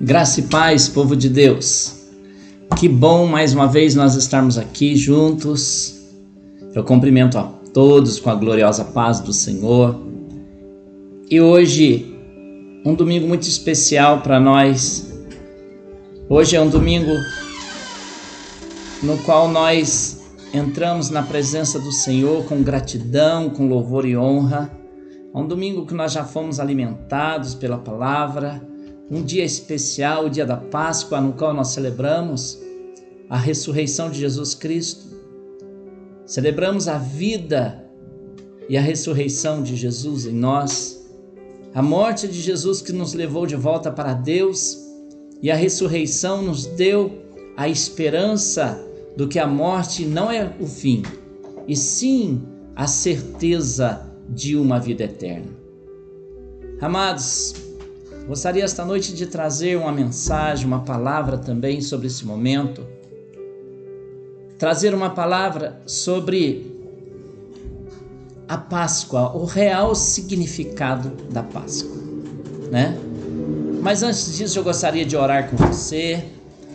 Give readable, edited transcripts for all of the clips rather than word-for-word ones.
Graça e paz, povo de Deus. Que bom mais uma vez nós estarmos aqui juntos. Eu cumprimento a todos com a gloriosa paz do Senhor. E hoje, um domingo muito especial para nós. Hoje é um domingo no qual nós entramos na presença do Senhor com gratidão, com louvor e honra. É um domingo que nós já fomos alimentados pela palavra. Um dia especial, o dia da Páscoa, no qual nós celebramos a ressurreição de Jesus Cristo. Celebramos a vida e a ressurreição de Jesus em nós, a morte de Jesus que nos levou de volta para Deus, e a ressurreição nos deu a esperança do que a morte não é o fim, e sim a certeza de uma vida eterna. Amados, gostaria esta noite de trazer uma mensagem, uma palavra também sobre esse momento. Trazer uma palavra sobre a Páscoa, o real significado da Páscoa, né? Mas antes disso eu gostaria de orar com você.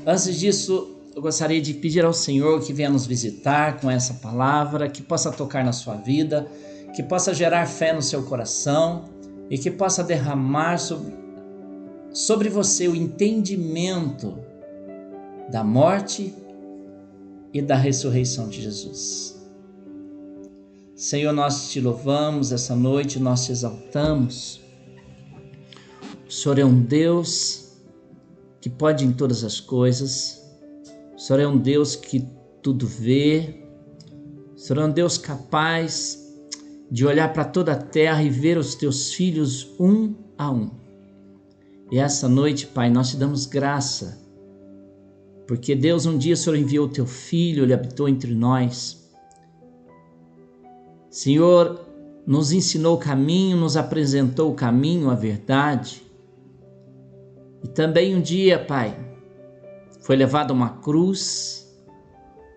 Antes disso eu gostaria de pedir ao Senhor que venha nos visitar com essa palavra, que possa tocar na sua vida, que possa gerar fé no seu coração e que possa derramar sobre você o entendimento da morte e da ressurreição de Jesus. Senhor, nós te louvamos essa noite, nós te exaltamos. O Senhor é um Deus que pode em todas as coisas. O Senhor é um Deus que tudo vê. O Senhor é um Deus capaz de olhar para toda a terra e ver os teus filhos um a um. E essa noite, Pai, nós te damos graça, porque Deus, um dia o Senhor enviou o teu Filho, Ele habitou entre nós. Senhor, nos ensinou o caminho, nos apresentou o caminho, a verdade. E também um dia, Pai, foi levado a uma cruz,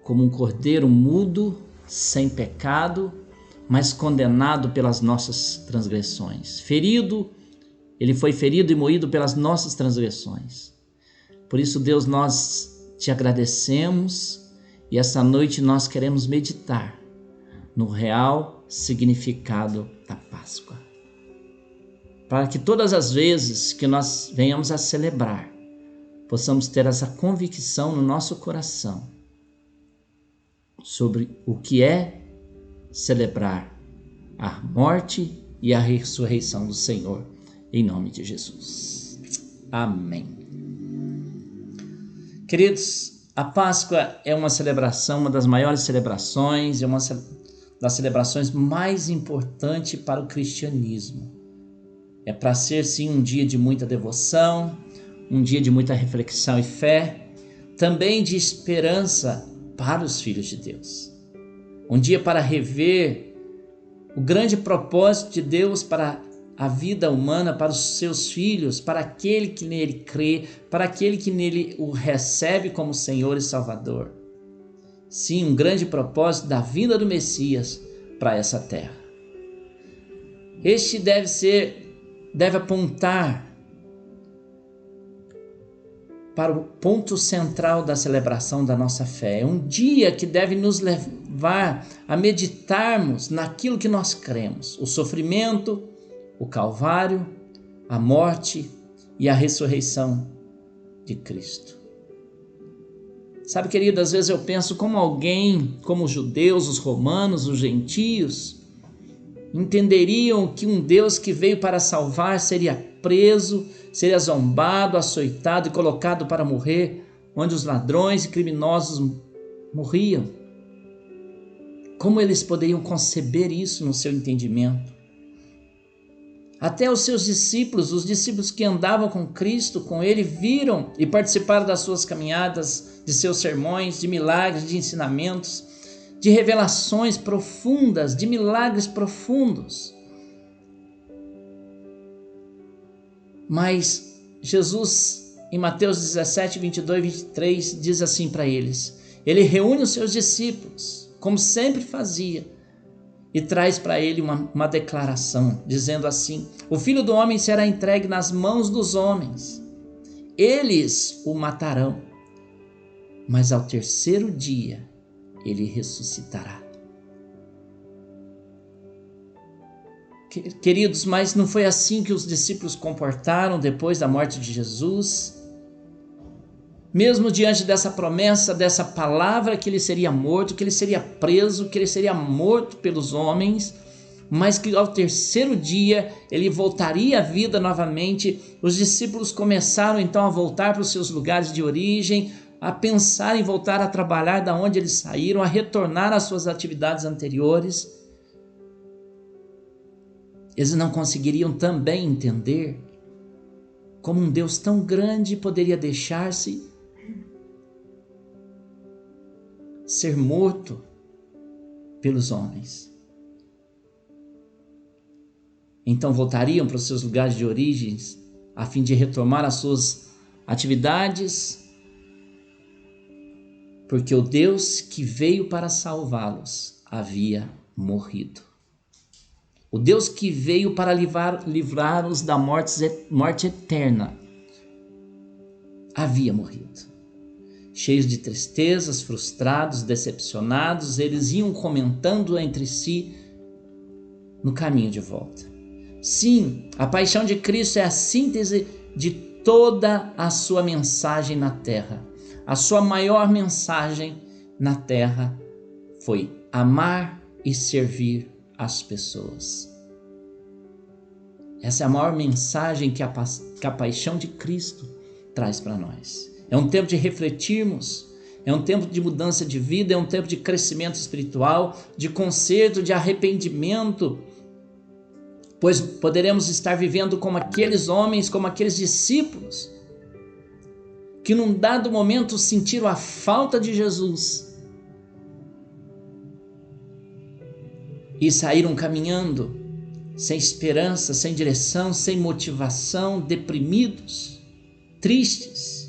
como um cordeiro mudo, sem pecado, mas condenado pelas nossas transgressões. Ele foi ferido e moído pelas nossas transgressões. Por isso, Deus, nós te agradecemos e essa noite nós queremos meditar no real significado da Páscoa. Para que todas as vezes que nós venhamos a celebrar, possamos ter essa convicção no nosso coração sobre o que é celebrar a morte e a ressurreição do Senhor. Em nome de Jesus. Amém. Queridos, a Páscoa é uma celebração, uma das maiores celebrações, é uma das celebrações mais importantes para o cristianismo. É para ser, sim, um dia de muita devoção, um dia de muita reflexão e fé, também de esperança para os filhos de Deus. Um dia para rever o grande propósito de Deus para a vida humana, para os seus filhos, para aquele que nele crê, para aquele que nele o recebe como Senhor e Salvador. Sim, um grande propósito da vinda do Messias para essa terra. Este deve apontar para o ponto central da celebração da nossa fé. É um dia que deve nos levar a meditarmos naquilo que nós cremos, o sofrimento, o Calvário, a morte e a ressurreição de Cristo. Sabe, querido, às vezes eu penso como alguém, como os judeus, os romanos, os gentios, entenderiam que um Deus que veio para salvar seria preso, seria zombado, açoitado e colocado para morrer, onde os ladrões e criminosos morriam. Como eles poderiam conceber isso no seu entendimento? Até os seus discípulos, os discípulos que andavam com Cristo, com Ele, viram e participaram das suas caminhadas, de seus sermões, de milagres, de ensinamentos, de revelações profundas, de milagres profundos. Mas Jesus, em Mateus 17, 22 e 23, diz assim para eles. Ele reúne os seus discípulos, como sempre fazia, e traz para ele uma declaração, dizendo assim: o Filho do Homem será entregue nas mãos dos homens, eles o matarão, mas ao terceiro dia ele ressuscitará. Queridos, mas não foi assim que os discípulos comportaram depois da morte de Jesus? Mesmo diante dessa promessa, dessa palavra que ele seria morto, que ele seria preso, que ele seria morto pelos homens, mas que ao terceiro dia ele voltaria à vida novamente, os discípulos começaram então a voltar para os seus lugares de origem, a pensar em voltar a trabalhar da onde eles saíram, a retornar às suas atividades anteriores. Eles não conseguiriam também entender como um Deus tão grande poderia deixar-se ser morto pelos homens. Então voltariam para os seus lugares de origens a fim de retomar as suas atividades, porque o Deus que veio para salvá-los havia morrido. O Deus que veio para livrar-os da morte eterna havia morrido. Cheios de tristezas, frustrados, decepcionados, eles iam comentando entre si no caminho de volta. Sim, a paixão de Cristo é a síntese de toda a sua mensagem na terra. A sua maior mensagem na terra foi amar e servir as pessoas. Essa é a maior mensagem que a paixão de Cristo traz para nós. É um tempo de refletirmos, é um tempo de mudança de vida, é um tempo de crescimento espiritual, de conserto, de arrependimento, pois poderemos estar vivendo como aqueles homens, como aqueles discípulos, que num dado momento sentiram a falta de Jesus e saíram caminhando sem esperança, sem direção, sem motivação, deprimidos, tristes.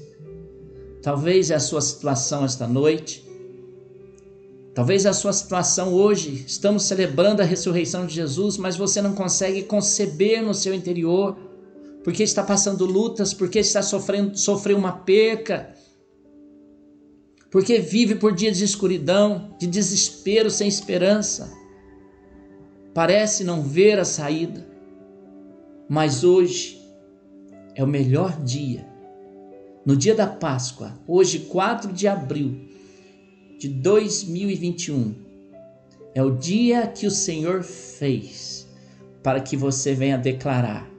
Talvez é a sua situação esta noite, talvez é a sua situação hoje. Estamos celebrando a ressurreição de Jesus, mas você não consegue conceber no seu interior, porque está passando lutas, porque está sofrendo uma perca, porque vive por dias de escuridão, de desespero, sem esperança. Parece não ver a saída, mas hoje é o melhor dia. No dia da Páscoa, hoje 4 de abril de 2021, é o dia que o Senhor fez para que você venha declarar: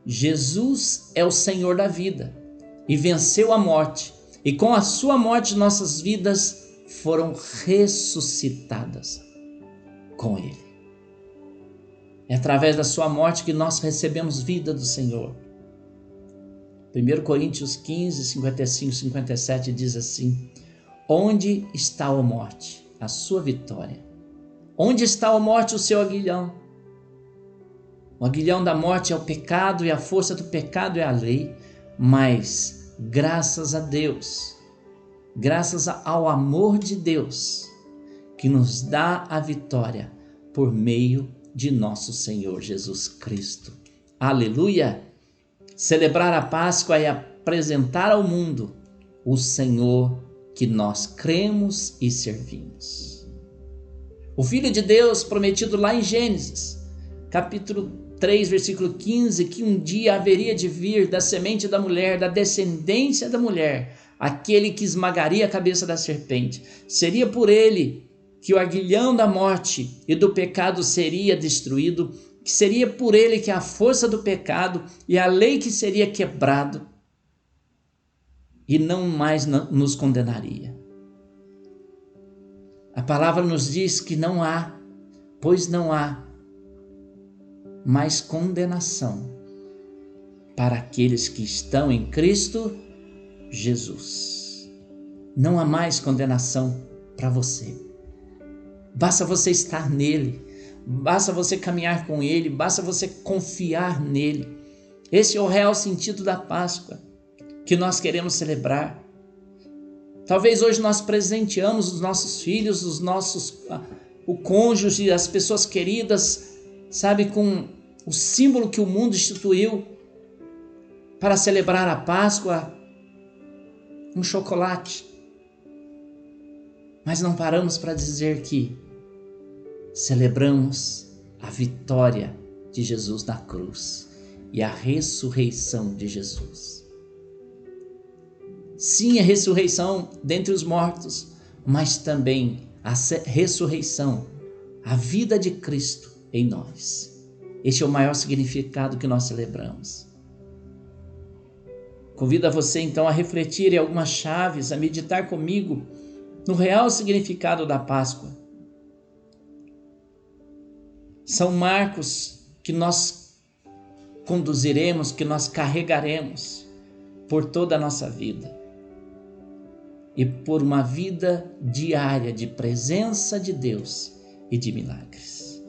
Jesus é o Senhor da vida e venceu a morte, e com a sua morte nossas vidas foram ressuscitadas com Ele. É através da sua morte que nós recebemos vida do Senhor. 1 Coríntios 15, 55 e 57 diz assim: onde está a morte, a sua vitória? Onde está a morte, o seu aguilhão? O aguilhão da morte é o pecado e a força do pecado é a lei, mas graças a Deus, graças ao amor de Deus, que nos dá a vitória por meio de nosso Senhor Jesus Cristo. Aleluia! Celebrar a Páscoa é apresentar ao mundo o Senhor que nós cremos e servimos. O Filho de Deus prometido lá em Gênesis, capítulo 3, versículo 15, que um dia haveria de vir da semente da mulher, da descendência da mulher, aquele que esmagaria a cabeça da serpente. Seria por ele que o aguilhão da morte e do pecado seria destruído, que seria por ele que a força do pecado e a lei que seria quebrado e não mais nos condenaria. A palavra nos diz que não há mais condenação para aqueles que estão em Cristo Jesus. Não há mais condenação para você. Basta você estar nele, basta você caminhar com ele, basta você confiar nele. Esse é o real sentido da Páscoa que nós queremos celebrar. Talvez hoje nós presenteamos os nossos filhos, o cônjuge, as pessoas queridas, sabe, com o símbolo que o mundo instituiu, para celebrar a Páscoa um chocolate. Mas não paramos para dizer que celebramos a vitória de Jesus na cruz e a ressurreição de Jesus. Sim, a ressurreição dentre os mortos, mas também a ressurreição, a vida de Cristo em nós. Este é o maior significado que nós celebramos. Convido a você então a refletir em algumas chaves, a meditar comigo no real significado da Páscoa. São marcos que nós conduziremos, que nós carregaremos por toda a nossa vida e por uma vida diária de presença de Deus e de milagres.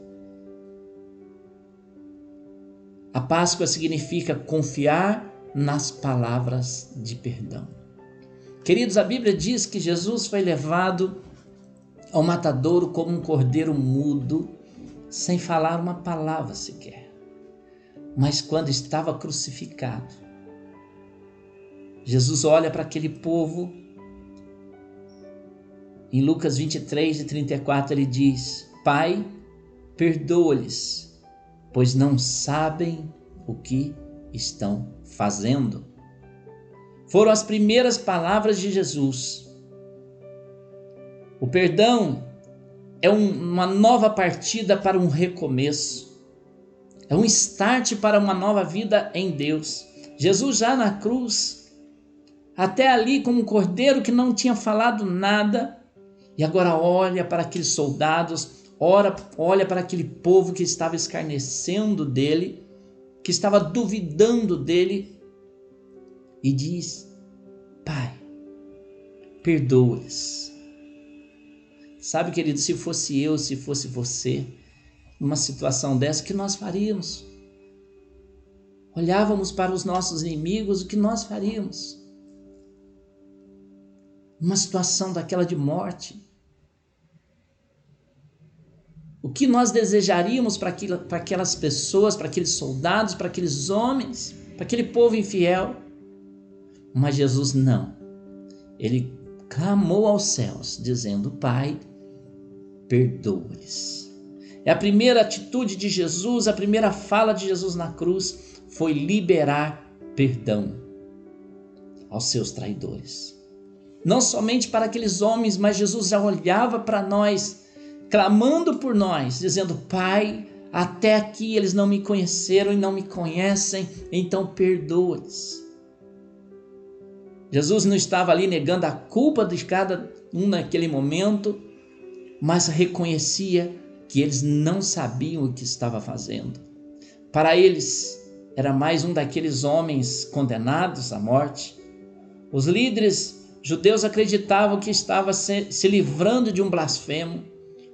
A Páscoa significa confiar nas palavras de perdão. Queridos, a Bíblia diz que Jesus foi levado ao matadouro como um cordeiro mudo, sem falar uma palavra sequer. Mas quando estava crucificado, Jesus olha para aquele povo. Em Lucas 23, de 34, ele diz: Pai, perdoa-lhes, pois não sabem o que estão fazendo. Foram as primeiras palavras de Jesus. O perdão é uma nova partida para um recomeço. É um start para uma nova vida em Deus. Jesus já na cruz, até ali como um cordeiro que não tinha falado nada, e agora olha para aqueles soldados, olha para aquele povo que estava escarnecendo dele, que estava duvidando dele, e diz: Pai, perdoa-lhes. Sabe, querido, se fosse eu, se fosse você, numa situação dessa, o que nós faríamos? Olhávamos para os nossos inimigos, o que nós faríamos? Numa situação daquela de morte, o que nós desejaríamos para aquelas pessoas, para aqueles soldados, para aqueles homens, para aquele povo infiel? Mas Jesus não. Ele clamou aos céus, dizendo: Pai, perdoa-lhes. É a primeira atitude de Jesus, a primeira fala de Jesus na cruz foi liberar perdão aos seus traidores. Não somente para aqueles homens, mas Jesus já olhava para nós, clamando por nós, dizendo: Pai, até aqui eles não me conheceram e não me conhecem, então perdoa-lhes. Jesus não estava ali negando a culpa de cada um naquele momento, mas reconhecia que eles não sabiam o que estava fazendo. Para eles, era mais um daqueles homens condenados à morte. Os líderes judeus acreditavam que estava se livrando de um blasfemo.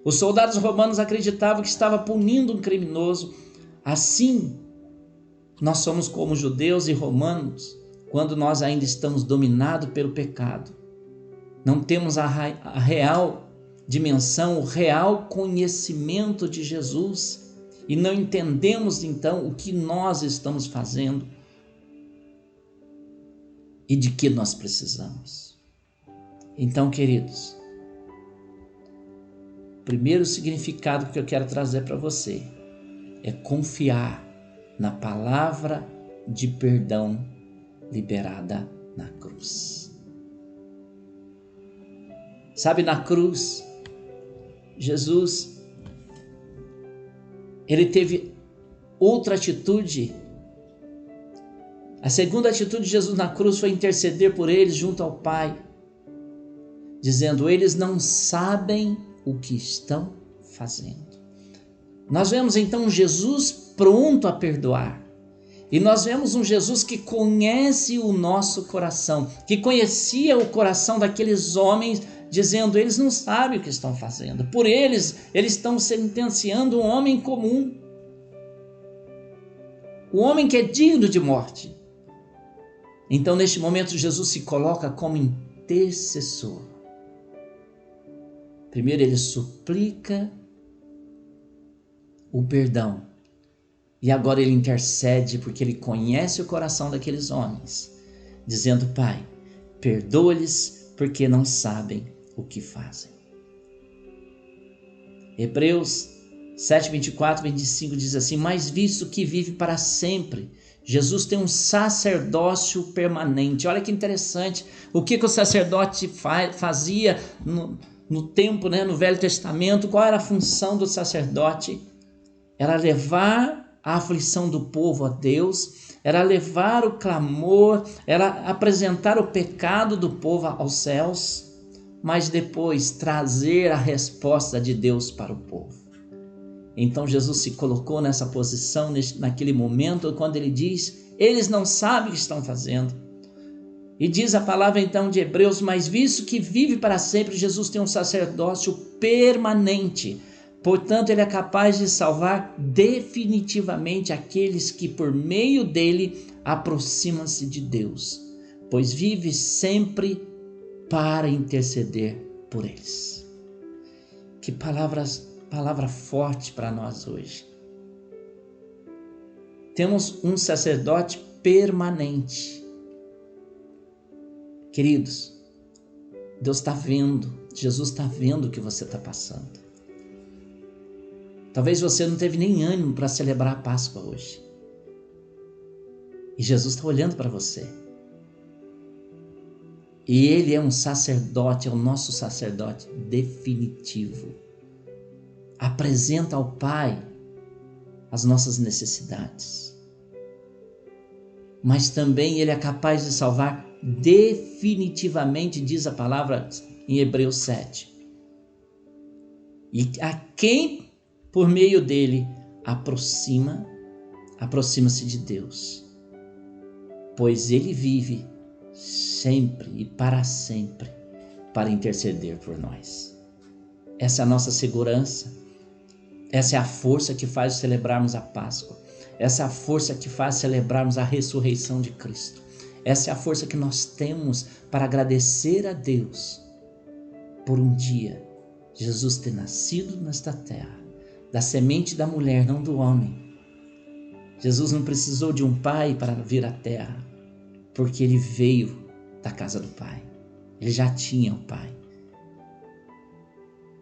Os soldados romanos acreditavam que estava punindo um criminoso. Assim, nós somos como judeus e romanos, quando nós ainda estamos dominados pelo pecado. Não temos a real dimensão, o real conhecimento de Jesus e não entendemos então o que nós estamos fazendo e de que nós precisamos. Então, queridos, o primeiro significado que eu quero trazer para você é confiar na palavra de perdão liberada na cruz. Sabe, na cruz, Jesus, ele teve outra atitude. A segunda atitude de Jesus na cruz foi interceder por eles junto ao Pai, dizendo: eles não sabem o que estão fazendo. Nós vemos então Jesus pronto a perdoar. E nós vemos um Jesus que conhece o nosso coração, que conhecia o coração daqueles homens, dizendo: eles não sabem o que estão fazendo. Por eles estão sentenciando um homem comum, um homem que é digno de morte. Então, neste momento, Jesus se coloca como intercessor. Primeiro, ele suplica o perdão E agora ele intercede porque ele conhece o coração daqueles homens, dizendo: Pai, perdoa-lhes porque não sabem o que fazem. Hebreus 7, 24, 25 diz assim: mas visto que vive para sempre, Jesus tem um sacerdócio permanente. Olha que interessante. O que o sacerdote fazia no tempo, no Velho Testamento? Qual era a função do sacerdote? Era levar a aflição do povo a Deus, era levar o clamor, era apresentar o pecado do povo aos céus, mas depois trazer a resposta de Deus para o povo. Então Jesus se colocou nessa posição naquele momento, quando ele diz: eles não sabem o que estão fazendo. E diz a palavra então de Hebreus: mas visto que vive para sempre, Jesus tem um sacerdócio permanente. Portanto, ele é capaz de salvar definitivamente aqueles que por meio dele aproximam-se de Deus, pois vive sempre para interceder por eles. Que palavra forte para nós hoje. Temos um sacerdote permanente. Queridos, Deus está vendo, Jesus está vendo o que você está passando. Talvez você não teve nem ânimo para celebrar a Páscoa hoje. E Jesus está olhando para você. E Ele é um sacerdote, é o nosso sacerdote definitivo. Apresenta ao Pai as nossas necessidades. Mas também Ele é capaz de salvar definitivamente, diz a palavra em Hebreus 7. E a quem por meio dele aproxima-se de Deus, pois ele vive sempre e para sempre para interceder por nós. Essa é a nossa segurança, essa é a força que faz celebrarmos a Páscoa, essa é a força que faz celebrarmos a ressurreição de Cristo, essa é a força que nós temos para agradecer a Deus por um dia Jesus ter nascido nesta terra, da semente da mulher, não do homem. Jesus não precisou de um pai para vir à terra, porque ele veio da casa do Pai. Ele já tinha o Pai.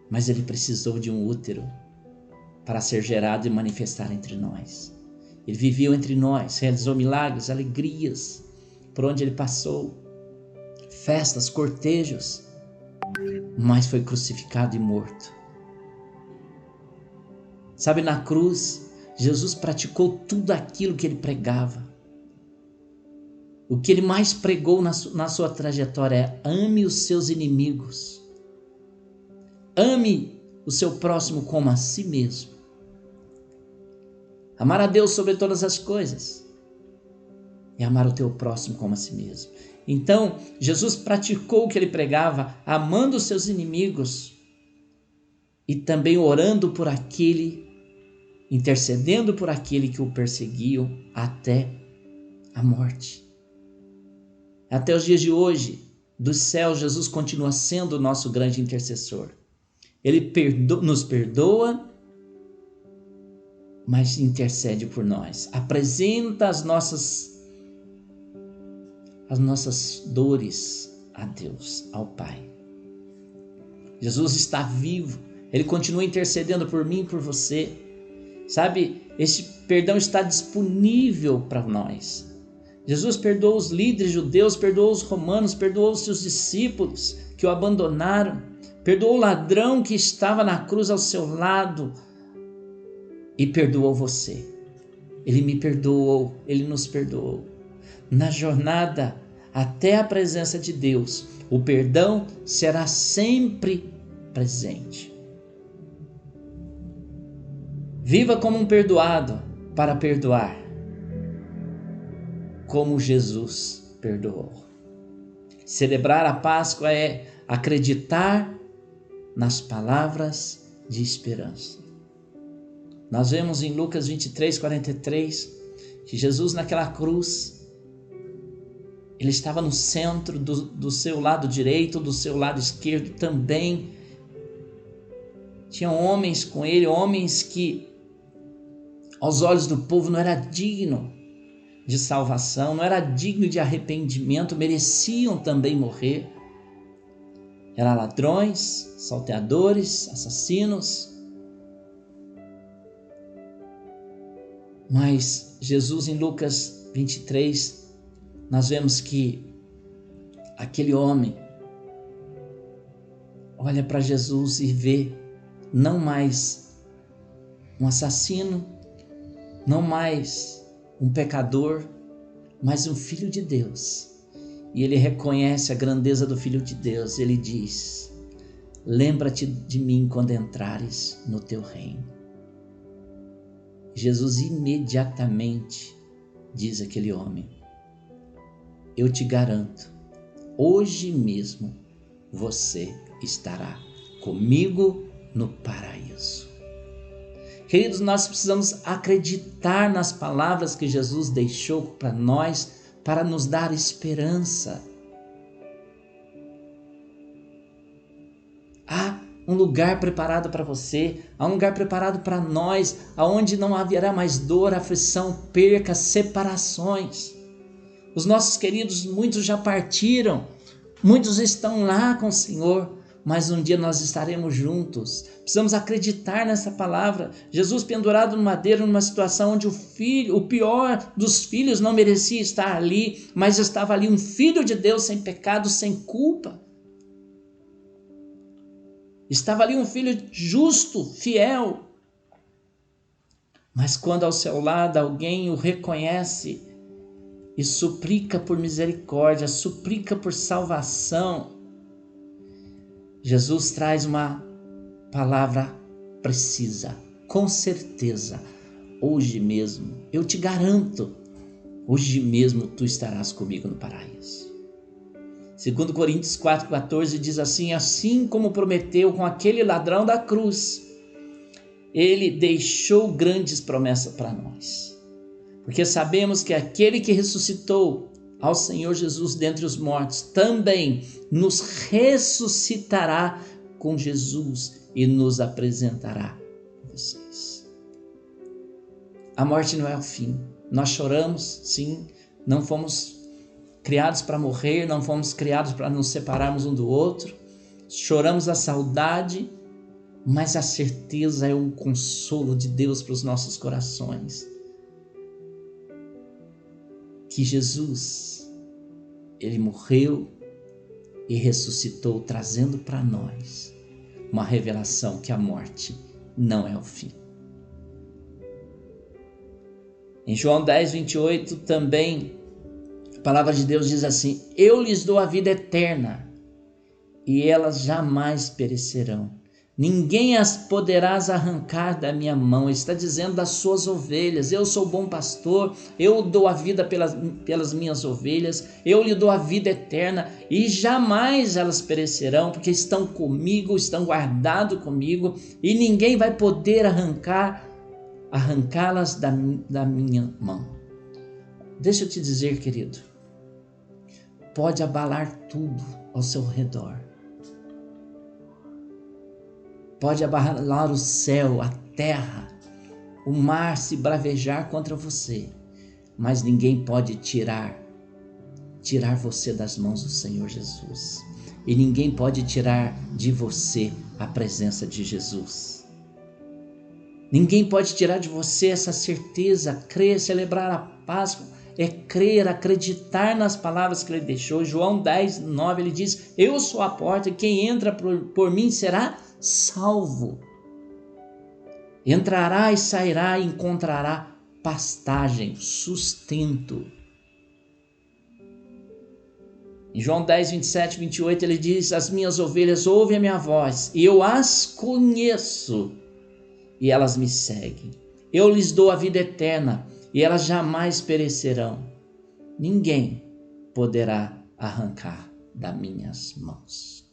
Mas ele precisou de um útero para ser gerado e manifestar entre nós. Ele viveu entre nós, realizou milagres, alegrias, por onde ele passou, festas, cortejos, mas foi crucificado e morto. Sabe, na cruz, Jesus praticou tudo aquilo que ele pregava. O que ele mais pregou na sua trajetória é: ame os seus inimigos. Ame o seu próximo como a si mesmo. Amar a Deus sobre todas as coisas e amar o teu próximo como a si mesmo. Então, Jesus praticou o que ele pregava, amando os seus inimigos e também orando por intercedendo por aquele que o perseguiam até a morte. Até os dias de hoje, dos céus, Jesus continua sendo o nosso grande intercessor. Ele nos perdoa, mas intercede por nós. Apresenta as nossas dores a Deus, ao Pai. Jesus está vivo. Ele continua intercedendo por mim e por você. Sabe, esse perdão está disponível para nós. Jesus perdoou os líderes judeus, perdoou os romanos, perdoou os seus discípulos que o abandonaram, perdoou o ladrão que estava na cruz ao seu lado e perdoou você. Ele me perdoou, ele nos perdoou. Na jornada até a presença de Deus, o perdão será sempre presente. Viva como um perdoado para perdoar, como Jesus perdoou. Celebrar a Páscoa é acreditar nas palavras de esperança. Nós vemos em Lucas 23, 43, que Jesus naquela cruz, ele estava no centro do seu lado direito, do seu lado esquerdo também. Tinham homens com ele, homens que Aos olhos do povo não era digno de salvação, não era digno de arrependimento, mereciam também morrer. Eram ladrões, salteadores, assassinos. Mas Jesus, em Lucas 23, nós vemos que aquele homem olha para Jesus e vê não mais um assassino, não mais um pecador, mas um filho de Deus. E ele reconhece a grandeza do Filho de Deus. Ele diz: lembra-te de mim quando entrares no teu reino. Jesus imediatamente diz àquele homem: eu te garanto, hoje mesmo você estará comigo no paraíso. Queridos, nós precisamos acreditar nas palavras que Jesus deixou para nós, para nos dar esperança. Há um lugar preparado para você, há um lugar preparado para nós, aonde não haverá mais dor, aflição, perca, separações. Os nossos queridos, muitos já partiram, muitos estão lá com o Senhor, mas um dia nós estaremos juntos. Precisamos acreditar nessa palavra. Jesus pendurado no madeiro, numa situação onde o pior dos filhos, não merecia estar ali, mas estava ali um filho de Deus sem pecado, sem culpa. Estava ali um filho justo, fiel. Mas quando ao seu lado alguém o reconhece e suplica por misericórdia, suplica por salvação, Jesus traz uma palavra precisa, com certeza, hoje mesmo, eu te garanto, hoje mesmo tu estarás comigo no paraíso. 2 Coríntios 4,14 diz assim: assim como prometeu com aquele ladrão da cruz, ele deixou grandes promessas para nós, porque sabemos que aquele que ressuscitou ao Senhor Jesus dentre os mortos também nos ressuscitará com Jesus e nos apresentará a vocês. A morte não é o fim. Nós choramos, sim, não fomos criados para morrer, não fomos criados para nos separarmos um do outro. Choramos a saudade, mas a certeza é um consolo de Deus para os nossos corações. Que Jesus, ele morreu e ressuscitou, trazendo para nós uma revelação que a morte não é o fim. Em João 10:28 também, a palavra de Deus diz assim: eu lhes dou a vida eterna e elas jamais perecerão. Ninguém as poderás arrancar da minha mão. Ele está dizendo das suas ovelhas. Eu sou o bom pastor, eu dou a vida pelas minhas ovelhas, eu lhe dou a vida eterna e jamais elas perecerão, porque estão comigo, estão guardados comigo e ninguém vai poder arrancá-las da minha mão. Deixa eu te dizer, querido, pode abalar tudo ao seu redor. Pode abalar o céu, a terra, o mar se bravejar contra você, mas ninguém pode tirar você das mãos do Senhor Jesus. E ninguém pode tirar de você a presença de Jesus. Ninguém pode tirar de você essa certeza. Crer, celebrar a Páscoa é crer, acreditar nas palavras que ele deixou. João 10:9 ele diz: eu sou a porta e quem entra por mim será salvo. Entrará e sairá e encontrará pastagem, sustento. Em João 10:27-28 ele diz: as minhas ovelhas ouvem a minha voz e eu as conheço e elas me seguem. Eu lhes dou a vida eterna e elas jamais perecerão. Ninguém poderá arrancar das minhas mãos.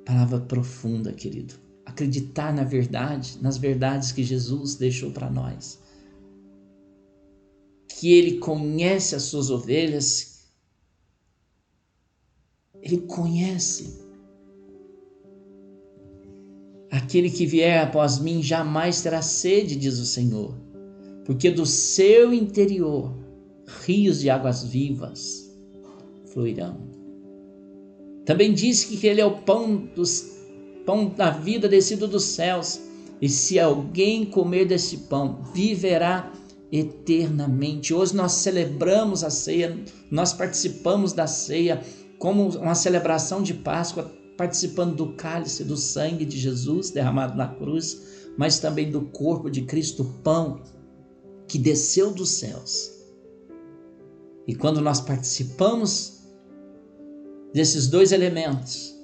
Palavra profunda, querido. Acreditar na verdade, nas verdades que Jesus deixou para nós. Que ele conhece as suas ovelhas. Ele conhece. aquele que vier após mim jamais terá sede, diz o Senhor, porque do seu interior rios de águas vivas fluirão. Também disse que ele é o pão da vida descido dos céus, e se alguém comer desse pão, viverá eternamente. Hoje nós celebramos a ceia, nós participamos da ceia como uma celebração de Páscoa, participando do cálice, do sangue de Jesus derramado na cruz, mas também do corpo de Cristo, o pão que desceu dos céus. E quando nós participamos desses dois elementos,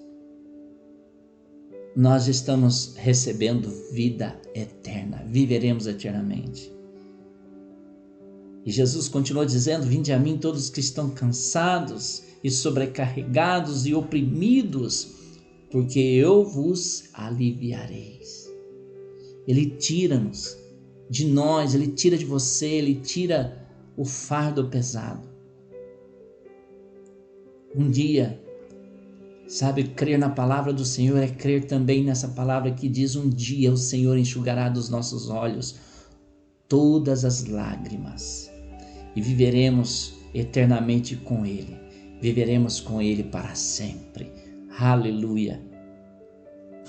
nós estamos recebendo vida eterna, viveremos eternamente. E Jesus continuou dizendo: vinde a mim todos que estão cansados e sobrecarregados e oprimidos, porque eu vos aliviarei. Ele tira-nos de nós, Ele tira de você, Ele tira o fardo pesado. Um dia, sabe, crer na palavra do Senhor é crer também nessa palavra que diz: um dia o Senhor enxugará dos nossos olhos todas as lágrimas e viveremos eternamente com Ele, viveremos com Ele para sempre. Aleluia!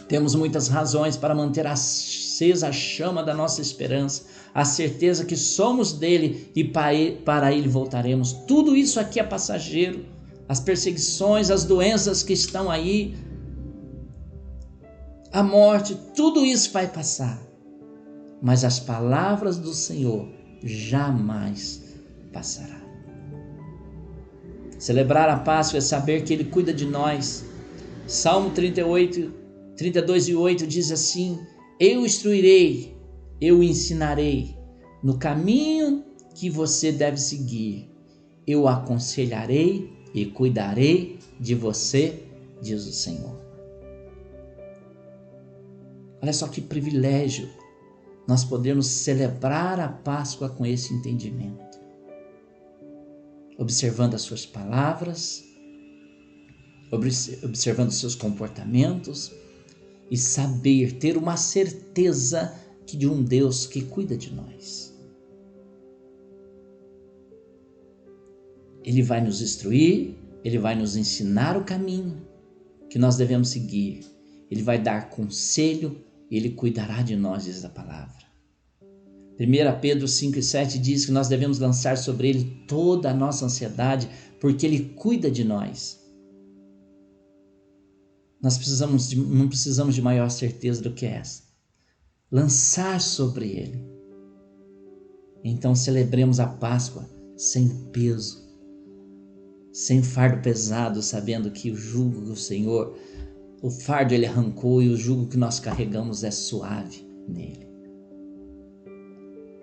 Temos muitas razões para manter acesa a chama da nossa esperança, a certeza que somos dele e para Ele voltaremos. Tudo isso aqui é passageiro. As perseguições, as doenças que estão aí, a morte, tudo isso vai passar. Mas as palavras do Senhor jamais passará. Celebrar a Páscoa é saber que Ele cuida de nós. Salmo 32:8 diz assim: eu instruirei, eu ensinarei no caminho que você deve seguir. Eu aconselharei e cuidarei de você, diz o Senhor. Olha só que privilégio nós podemos celebrar a Páscoa com esse entendimento, observando as suas palavras, observando os seus comportamentos e saber, ter uma certeza de um Deus que cuida de nós. Ele vai nos instruir, Ele vai nos ensinar o caminho que nós devemos seguir. Ele vai dar conselho, Ele cuidará de nós, diz a palavra. 1 Pedro 5:7 diz que nós devemos lançar sobre Ele toda a nossa ansiedade, porque Ele cuida de nós. Nós não precisamos de maior certeza do que essa. Lançar sobre Ele. Então celebremos a Páscoa sem peso, sem fardo pesado, sabendo que o jugo do Senhor, o fardo Ele arrancou e o jugo que nós carregamos é suave nele.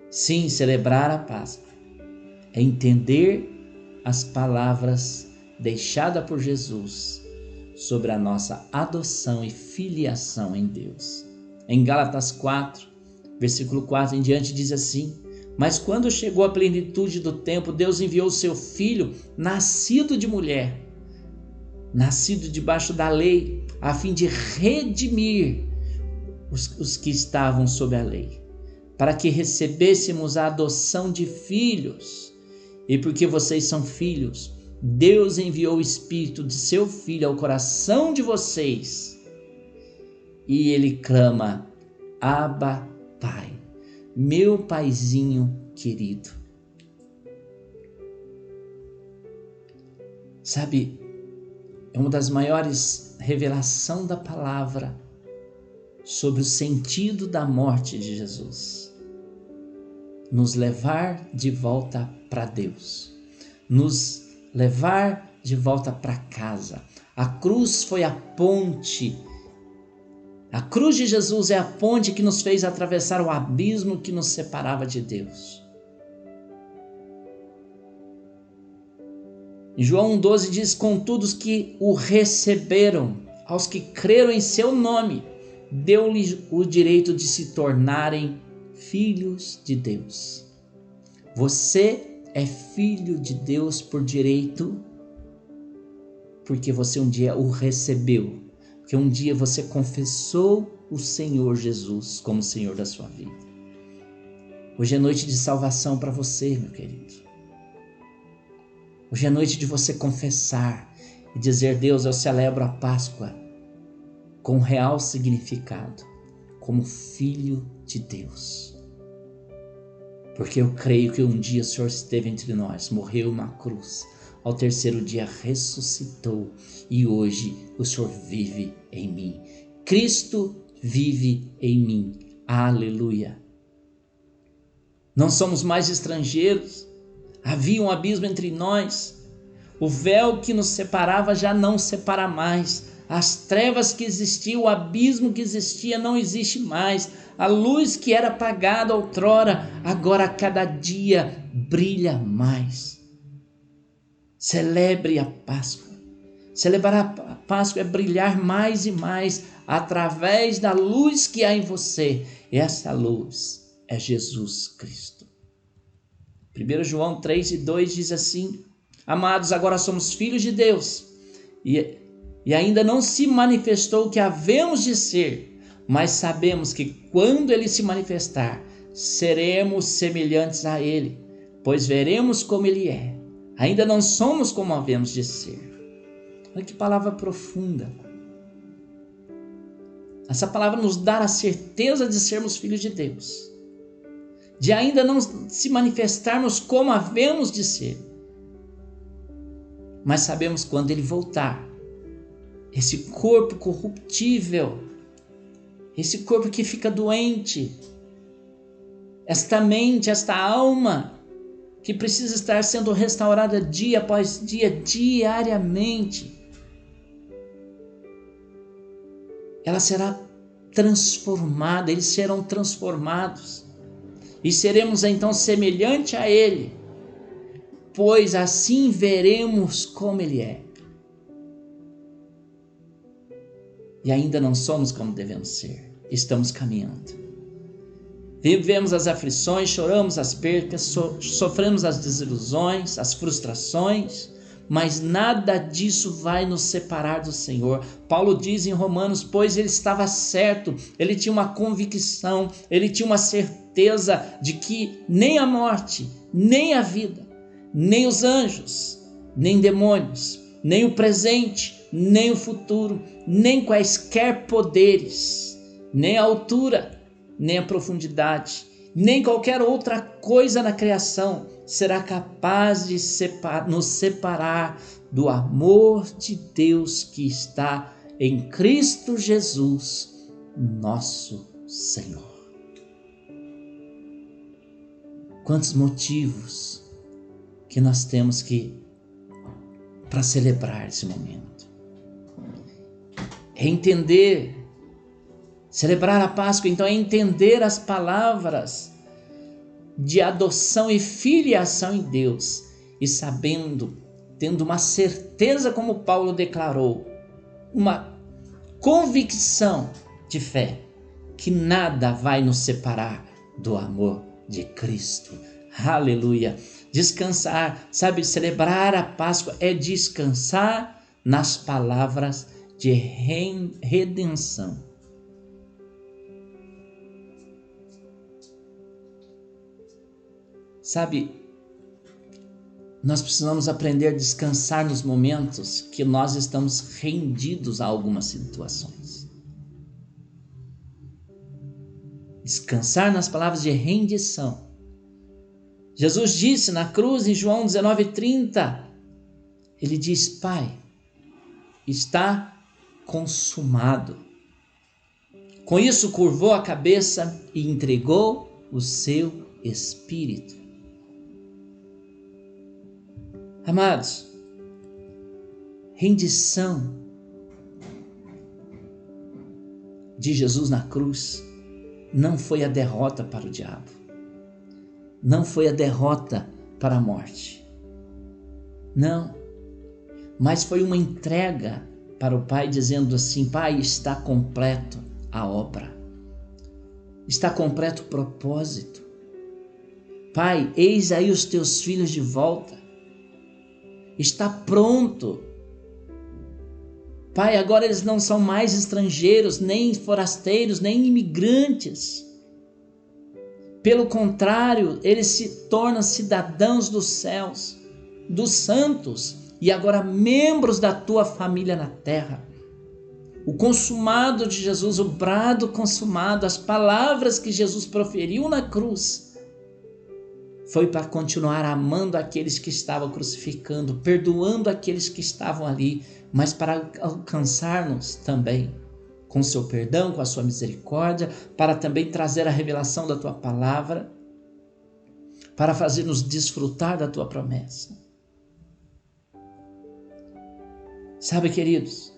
Sim, celebrar a Páscoa é entender as palavras deixadas por Jesus sobre a nossa adoção e filiação em Deus. Em Gálatas 4, versículo 4 em diante diz assim: mas quando chegou a plenitude do tempo, Deus enviou o seu Filho, nascido de mulher, nascido debaixo da lei, a fim de redimir os que estavam sob a lei, para que recebêssemos a adoção de filhos. E porque vocês são filhos, Deus enviou o Espírito de seu Filho ao coração de vocês, e Ele clama: Abba, Pai. Meu paizinho querido. Sabe, é uma das maiores revelações da palavra sobre o sentido da morte de Jesus. Nos levar de volta para Deus. Nos levar de volta para casa. A cruz foi a ponte. A cruz de Jesus é a ponte que nos fez atravessar o abismo que nos separava de Deus. Em João 1,12 diz: contudo, os que o receberam, aos que creram em seu nome, deu-lhes o direito de se tornarem filhos de Deus. Você é filho de Deus por direito, porque você um dia o recebeu. Porque um dia você confessou o Senhor Jesus como Senhor da sua vida. Hoje é noite de salvação para você, meu querido. Hoje é noite de você confessar e dizer: Deus, eu celebro a Páscoa com real significado, como filho de Deus. Porque eu creio que um dia o Senhor esteve entre nós, morreu na cruz, ao terceiro dia ressuscitou e hoje o Senhor vive em mim. Cristo vive em mim. Aleluia. Não somos mais estrangeiros. Havia um abismo entre nós. O véu que nos separava já não separa mais. As trevas que existiam, o abismo que existia não existe mais. A luz que era apagada outrora, agora a cada dia brilha mais. Celebre a Páscoa. Celebrar a Páscoa é brilhar mais e mais através da luz que há em você. E essa luz é Jesus Cristo. 1 João 3:2 diz assim: Amados, agora somos filhos de Deus, e ainda não se manifestou o que havemos de ser, mas sabemos que quando Ele se manifestar, seremos semelhantes a Ele, pois veremos como Ele é. Ainda não somos como havemos de ser. Olha que palavra profunda. Essa palavra nos dá a certeza de sermos filhos de Deus, de ainda não se manifestarmos como havemos de ser, mas sabemos quando Ele voltar, esse corpo corruptível, esse corpo que fica doente, esta mente, esta alma que precisa estar sendo restaurada dia após dia, diariamente, ela será transformada, eles serão transformados e seremos então semelhante a Ele, pois assim veremos como Ele é. E ainda não somos como devemos ser, estamos caminhando. Vivemos as aflições, choramos as percas, sofremos as desilusões, as frustrações, mas nada disso vai nos separar do Senhor. Paulo diz em Romanos: pois ele estava certo, ele tinha uma convicção, ele tinha uma certeza de que nem a morte, nem a vida, nem os anjos, nem demônios, nem o presente, nem o futuro, nem quaisquer poderes, nem a altura, nem a profundidade, nem qualquer outra coisa na criação será capaz de nos separar do amor de Deus que está em Cristo Jesus, nosso Senhor. Quantos motivos que nós temos para celebrar esse momento. É entender, celebrar a Páscoa, então, é entender as palavras de adoção e filiação em Deus, e sabendo, tendo uma certeza, como Paulo declarou, uma convicção de fé, que nada vai nos separar do amor de Cristo. Aleluia! Descansar, sabe, celebrar a Páscoa é descansar nas palavras de redenção. Sabe, nós precisamos aprender a descansar nos momentos que nós estamos rendidos a algumas situações. Descansar nas palavras de rendição. Jesus disse na cruz, em João 19:30, ele diz: Pai, está consumado. Com isso, curvou a cabeça e entregou o seu espírito. Amados, rendição de Jesus na cruz não foi a derrota para o diabo, não foi a derrota para a morte, não, mas foi uma entrega para o Pai, dizendo assim: Pai, está completo a obra, está completo o propósito. Pai, eis aí os teus filhos de volta. Está pronto. Pai, agora eles não são mais estrangeiros, nem forasteiros, nem imigrantes. Pelo contrário, eles se tornam cidadãos dos céus, dos santos, e agora membros da tua família na terra. O consumado de Jesus, o brado consumado, as palavras que Jesus proferiu na cruz, foi para continuar amando aqueles que estavam crucificando, perdoando aqueles que estavam ali, mas para alcançar-nos também com o seu perdão, com a sua misericórdia, para também trazer a revelação da tua palavra, para fazer-nos desfrutar da tua promessa. Sabe, queridos,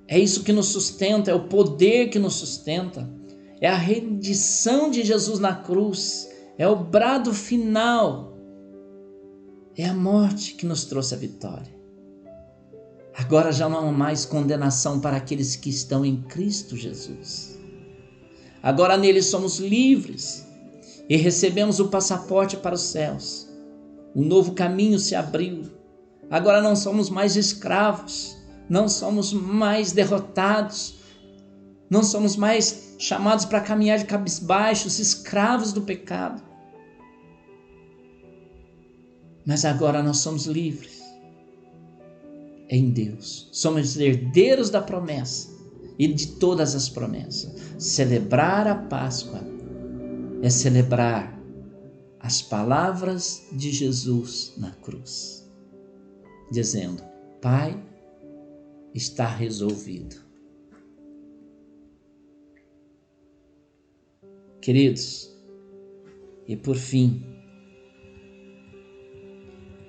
é isso que nos sustenta, é o poder que nos sustenta, é a rendição de Jesus na cruz, é o brado final, é a morte que nos trouxe a vitória. Agora já não há mais condenação para aqueles que estão em Cristo Jesus. Agora nele somos livres e recebemos o passaporte para os céus. Um novo caminho se abriu. Agora não somos mais escravos, não somos mais derrotados, não somos mais chamados para caminhar de cabisbaixos, escravos do pecado. Mas agora nós somos livres em Deus. Somos herdeiros da promessa e de todas as promessas. Celebrar a Páscoa é celebrar as palavras de Jesus na cruz, dizendo: Pai, está resolvido. Queridos, e por fim,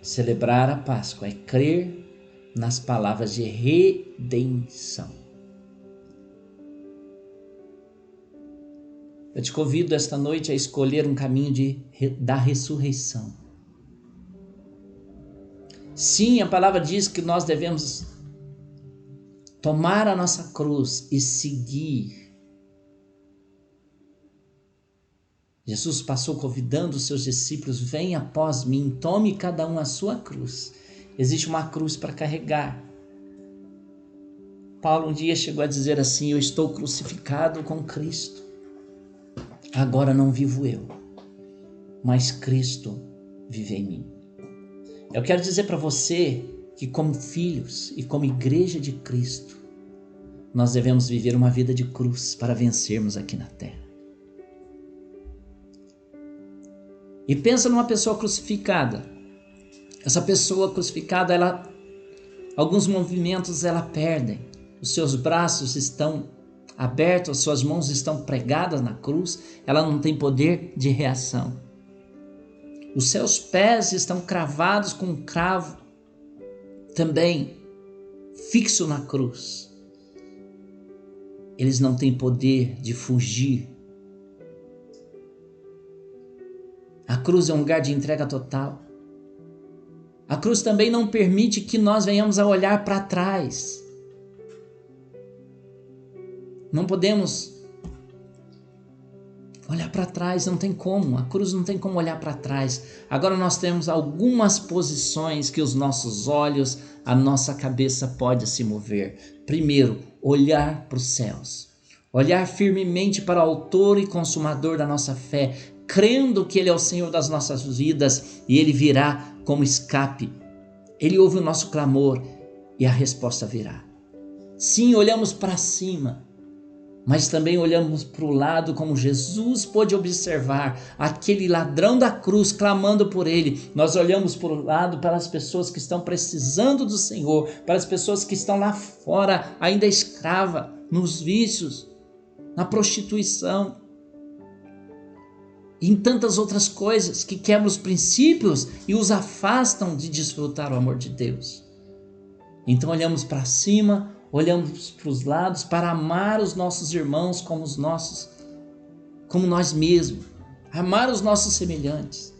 celebrar a Páscoa é crer nas palavras de redenção. Eu te convido esta noite a escolher um caminho da ressurreição. Sim, a palavra diz que nós devemos tomar a nossa cruz e seguir. Jesus passou convidando os seus discípulos: venha após mim, tome cada um a sua cruz. Existe uma cruz para carregar. Paulo um dia chegou a dizer assim: eu estou crucificado com Cristo. Agora não vivo eu, mas Cristo vive em mim. Eu quero dizer para você que, como filhos e como igreja de Cristo, nós devemos viver uma vida de cruz para vencermos aqui na terra. E pensa numa pessoa crucificada. Essa pessoa crucificada, alguns movimentos ela perde. Os seus braços estão abertos, as suas mãos estão pregadas na cruz, ela não tem poder de reação. Os seus pés estão cravados com um cravo também fixo na cruz. Eles não têm poder de fugir. A cruz é um lugar de entrega total. A cruz também não permite que nós venhamos a olhar para trás. Não podemos olhar para trás, não tem como. A cruz não tem como olhar para trás. Agora nós temos algumas posições que os nossos olhos, a nossa cabeça pode se mover. Primeiro, olhar para os céus. Olhar firmemente para o autor e consumador da nossa fé, crendo que Ele é o Senhor das nossas vidas e Ele virá como escape. Ele ouve o nosso clamor e a resposta virá. Sim, olhamos para cima, mas também olhamos para o lado, como Jesus pôde observar aquele ladrão da cruz clamando por Ele. Nós olhamos para o lado para as pessoas que estão precisando do Senhor, para as pessoas que estão lá fora, ainda escrava, nos vícios, na prostituição, e em tantas outras coisas que quebram os princípios e os afastam de desfrutar o amor de Deus. Então olhamos para cima, olhamos para os lados para amar os nossos irmãos como nós mesmos, amar os nossos semelhantes.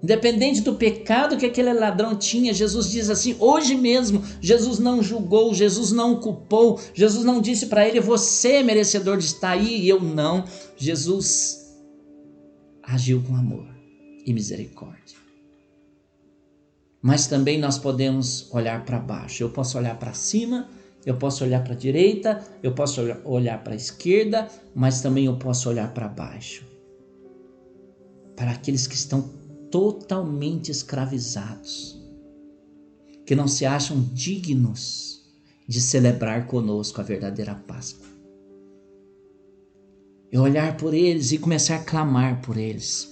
Independente do pecado que aquele ladrão tinha, Jesus diz assim, hoje mesmo, Jesus não julgou, Jesus não o culpou, Jesus não disse para ele, você é merecedor de estar aí e eu não. Jesus agiu com amor e misericórdia. Mas também nós podemos olhar para baixo. Eu posso olhar para cima Eu posso olhar para a direita, eu posso olhar para a esquerda, mas também eu posso olhar para baixo. Para aqueles que estão totalmente escravizados, que não se acham dignos de celebrar conosco a verdadeira Páscoa. Eu olhar por eles e começar a clamar por eles.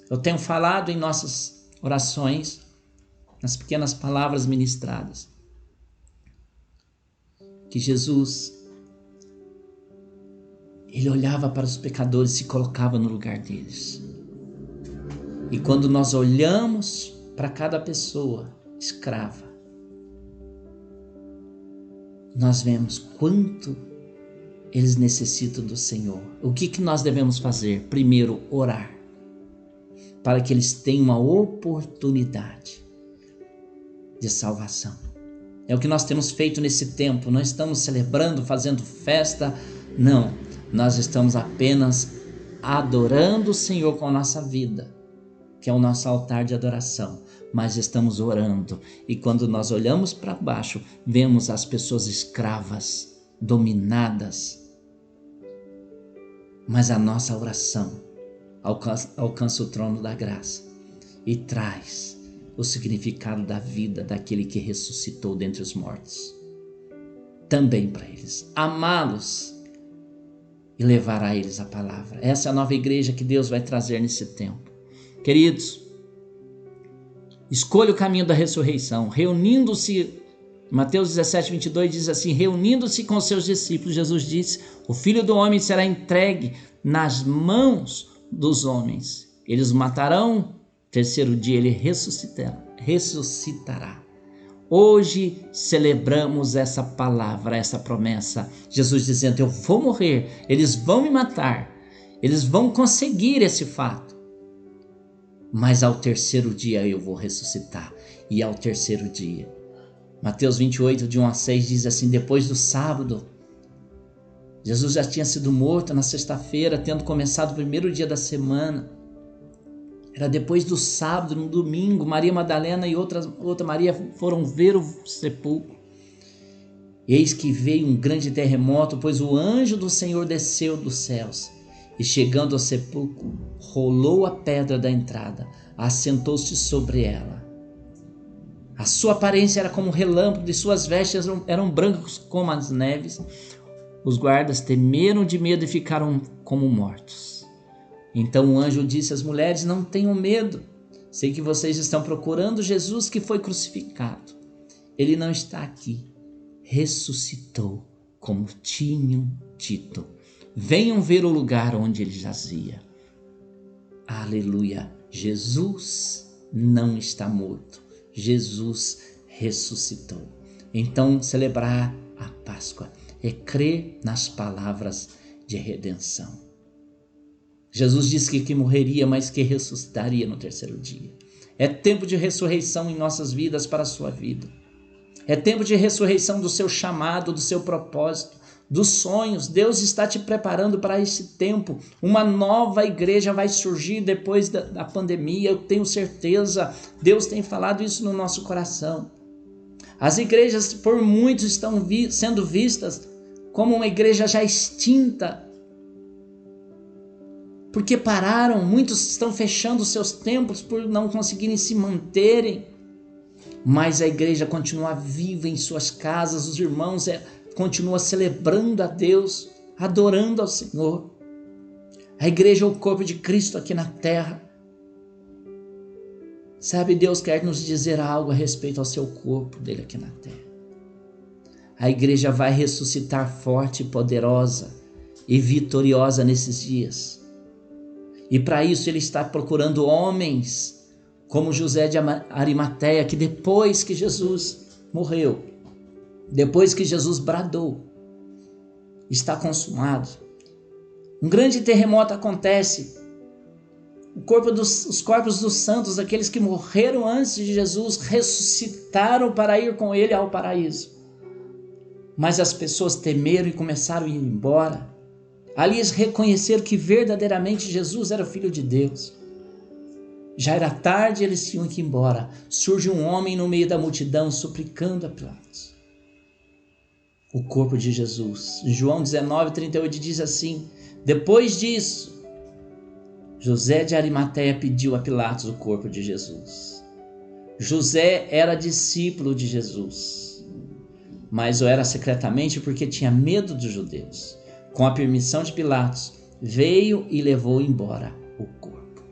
Eu tenho falado em nossas orações, nas pequenas palavras ministradas, que Jesus, ele olhava para os pecadores e se colocava no lugar deles. E quando nós olhamos para cada pessoa escrava, nós vemos quanto eles necessitam do Senhor. O que nós devemos fazer? Primeiro, orar, para que eles tenham uma oportunidade de salvação. É o que nós temos feito nesse tempo. Não estamos celebrando, fazendo festa, não. Nós estamos apenas adorando o Senhor com a nossa vida, que é o nosso altar de adoração, mas estamos orando. E quando nós olhamos para baixo, vemos as pessoas escravas, dominadas. Mas a nossa oração alcança o trono da graça e traz o significado da vida daquele que ressuscitou dentre os mortos. Também para eles, amá-los e levar a eles a palavra. Essa é a nova igreja que Deus vai trazer nesse tempo. Queridos, escolha o caminho da ressurreição, reunindo-se, Mateus 17:22 diz assim, reunindo-se com seus discípulos, Jesus disse, o Filho do Homem será entregue nas mãos dos homens, eles o matarão, terceiro dia ele ressuscitará. Hoje celebramos essa palavra, essa promessa, Jesus dizendo, eu vou morrer, eles vão me matar, eles vão conseguir esse fato, mas ao terceiro dia eu vou ressuscitar. E ao terceiro dia, Mateus 28, de 1 a 6 diz assim, depois do sábado, Jesus já tinha sido morto na sexta-feira, tendo começado o primeiro dia da semana. Era depois do sábado, no domingo, Maria Madalena e outra Maria foram ver o sepulcro. Eis que veio um grande terremoto, pois o anjo do Senhor desceu dos céus. E chegando ao sepulcro, rolou a pedra da entrada, assentou-se sobre ela. A sua aparência era como um relâmpago, e suas vestes eram brancas como as neves. Os guardas temeram de medo e ficaram como mortos. Então o anjo disse às mulheres, não tenham medo, sei que vocês estão procurando Jesus que foi crucificado. Ele não está aqui, ressuscitou como tinham dito. Venham ver o lugar onde ele jazia. Aleluia, Jesus não está morto, Jesus ressuscitou. Então celebrar a Páscoa é crer nas palavras de redenção. Jesus disse que morreria, mas que ressuscitaria no terceiro dia. É tempo de ressurreição em nossas vidas para a sua vida. É tempo de ressurreição do seu chamado, do seu propósito, dos sonhos. Deus está te preparando para esse tempo. Uma nova igreja vai surgir depois da pandemia, eu tenho certeza. Deus tem falado isso no nosso coração. As igrejas, por muitos, estão sendo vistas como uma igreja já extinta, porque pararam, muitos estão fechando seus templos por não conseguirem se manterem, mas a igreja continua viva em suas casas, os irmãos continuam celebrando a Deus, adorando ao Senhor. A igreja é o corpo de Cristo aqui na terra. Sabe, Deus quer nos dizer algo a respeito ao seu corpo dele aqui na terra. A igreja vai ressuscitar forte, poderosa e vitoriosa nesses dias. E para isso ele está procurando homens como José de Arimateia, que depois que Jesus morreu, depois que Jesus bradou, está consumado. Um grande terremoto acontece. Os corpos dos santos, aqueles que morreram antes de Jesus, ressuscitaram para ir com ele ao paraíso. Mas as pessoas temeram e começaram a ir embora. Ali eles reconheceram que verdadeiramente Jesus era o Filho de Deus. Já era tarde e eles tinham que ir embora. Surge um homem no meio da multidão suplicando a Pilatos. o corpo de Jesus. João 19:38 diz assim: depois disso, José de Arimateia pediu a Pilatos o corpo de Jesus. José era discípulo de Jesus, mas o era secretamente porque tinha medo dos judeus. Com a permissão de Pilatos, veio e levou embora o corpo.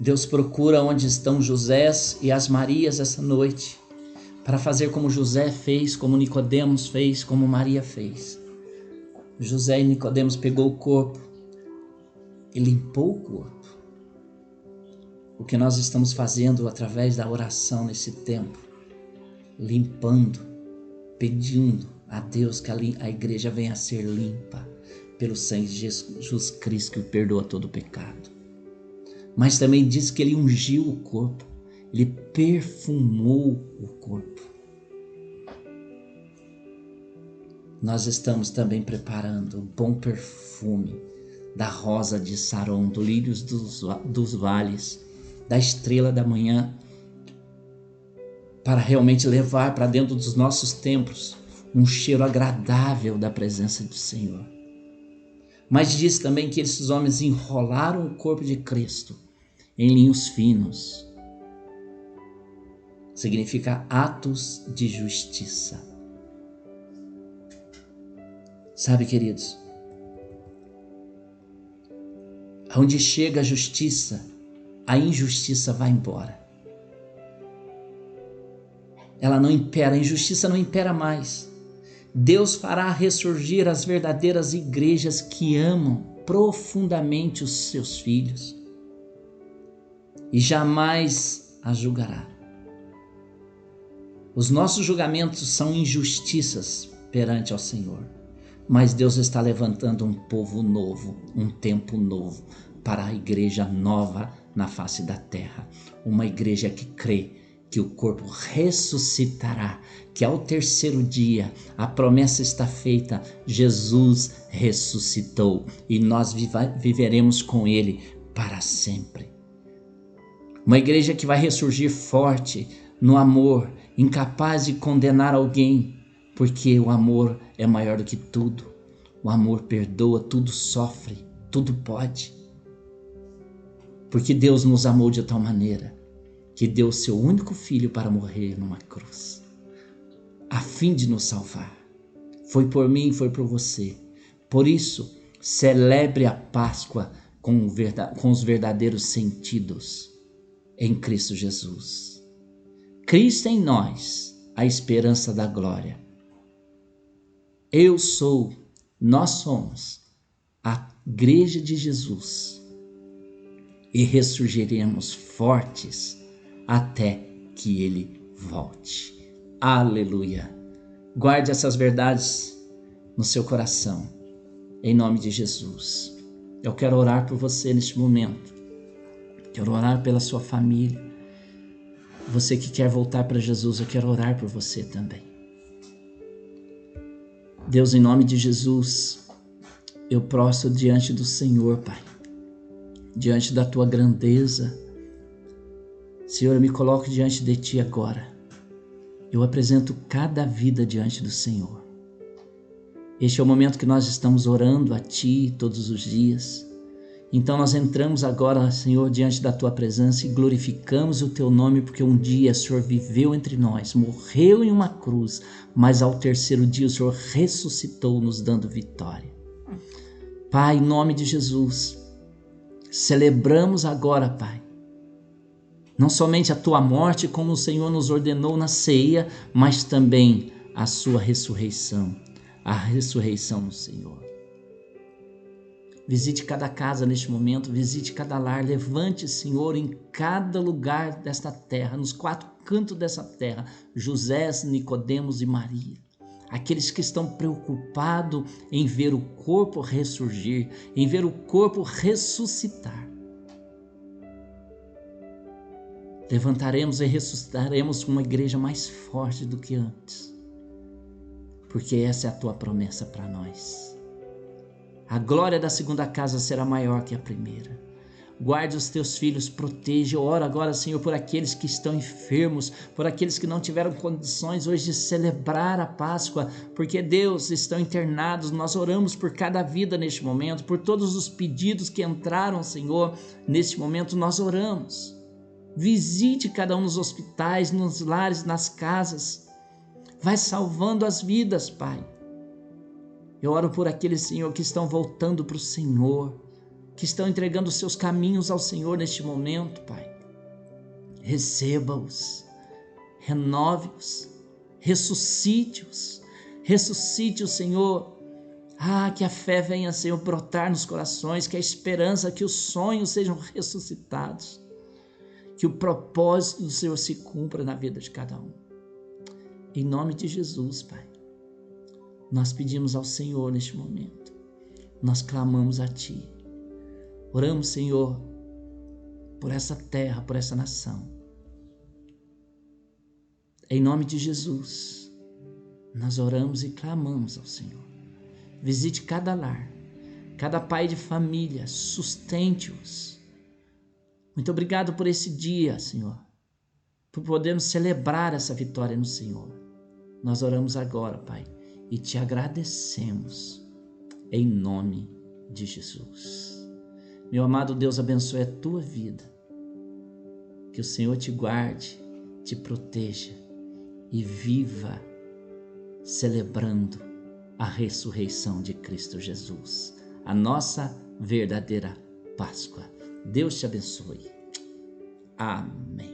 Deus procura onde estão Josés e as Marias essa noite, para fazer como José fez, como Nicodemos fez, como Maria fez. José e Nicodemos pegou o corpo e limpou o corpo. O que nós estamos fazendo através da oração nesse tempo, limpando, pedindo a Deus que a igreja venha a ser limpa pelo sangue de Jesus Cristo, que perdoa todo o pecado. Mas também diz que ele ungiu o corpo, ele perfumou o corpo. Nós estamos também preparando o bom perfume da rosa de Saron, do lírio dos vales, da estrela da manhã, para realmente levar para dentro dos nossos templos um cheiro agradável da presença do Senhor. Mas diz também que esses homens enrolaram o corpo de Cristo em linhos finos. Significa atos de justiça. Sabe, queridos, onde chega a justiça, a injustiça vai embora. Ela não impera, a injustiça não impera mais. Deus fará ressurgir as verdadeiras igrejas que amam profundamente os seus filhos e jamais as julgará. Os nossos julgamentos são injustiças perante ao Senhor, mas Deus está levantando um povo novo, um tempo novo para a igreja nova na face da terra, uma igreja que crê que o corpo ressuscitará, que ao terceiro dia a promessa está feita, Jesus ressuscitou e nós viveremos com ele para sempre. Uma igreja que vai ressurgir forte no amor, incapaz de condenar alguém, porque o amor é maior do que tudo. O amor perdoa, tudo sofre, tudo pode. Porque Deus nos amou de tal maneira que deu o seu único filho para morrer numa cruz, a fim de nos salvar. Foi por mim e foi por você. Por isso, celebre a Páscoa com os verdadeiros sentidos em Cristo Jesus. Cristo em nós, a esperança da glória. Nós somos a igreja de Jesus e ressurgiremos fortes até que ele volte. Aleluia! Guarde essas verdades no seu coração, em nome de Jesus. Eu quero orar por você neste momento. Quero orar pela sua família. Você que quer voltar para Jesus, eu quero orar por você também. Deus, em nome de Jesus, eu prostro diante do Senhor, Pai, diante da tua grandeza. Senhor, eu me coloco diante de ti agora. Eu apresento cada vida diante do Senhor. Este é o momento que nós estamos orando a ti todos os dias. Então nós entramos agora, Senhor, diante da tua presença e glorificamos o teu nome, porque um dia o Senhor viveu entre nós, morreu em uma cruz, mas ao terceiro dia o Senhor ressuscitou, nos dando vitória. Pai, em nome de Jesus, celebramos agora, Pai, não somente a tua morte, como o Senhor nos ordenou na ceia, mas também a sua ressurreição, a ressurreição do Senhor. Visite cada casa neste momento, visite cada lar, levante, Senhor, em cada lugar desta terra, nos quatro cantos dessa terra, José, Nicodemos e Maria. Aqueles que estão preocupados em ver o corpo ressurgir, em ver o corpo ressuscitar. Levantaremos e ressuscitaremos uma igreja mais forte do que antes, porque essa é a tua promessa para nós. A glória da segunda casa será maior que a primeira. Guarde os teus filhos, proteja. Eu oro agora, Senhor, por aqueles que estão enfermos, por aqueles que não tiveram condições hoje de celebrar a Páscoa, porque, Deus, estão internados. Nós oramos por cada vida neste momento, por todos os pedidos que entraram, Senhor, neste momento nós oramos. Visite cada um nos hospitais, nos lares, nas casas. Vai salvando as vidas, Pai. Eu oro por aqueles, Senhor, que estão voltando para o Senhor, que estão entregando os seus caminhos ao Senhor neste momento, Pai. Receba-os, renove-os, ressuscite-os, ressuscite-os, Senhor. Que a fé venha, Senhor, brotar nos corações, que a esperança, que os sonhos sejam ressuscitados, que o propósito do Senhor se cumpra na vida de cada um. Em nome de Jesus, Pai, nós pedimos ao Senhor neste momento, nós clamamos a Ti. Oramos, Senhor, por essa terra, por essa nação. Em nome de Jesus, nós oramos e clamamos ao Senhor. Visite cada lar, cada pai de família, sustente-os. Muito obrigado por esse dia, Senhor, por podermos celebrar essa vitória no Senhor. Nós oramos agora, Pai, e te agradecemos, em nome de Jesus. Meu amado Deus, abençoe a tua vida. Que o Senhor te guarde, te proteja e viva celebrando a ressurreição de Cristo Jesus, a nossa verdadeira Páscoa. Deus te abençoe. Amém.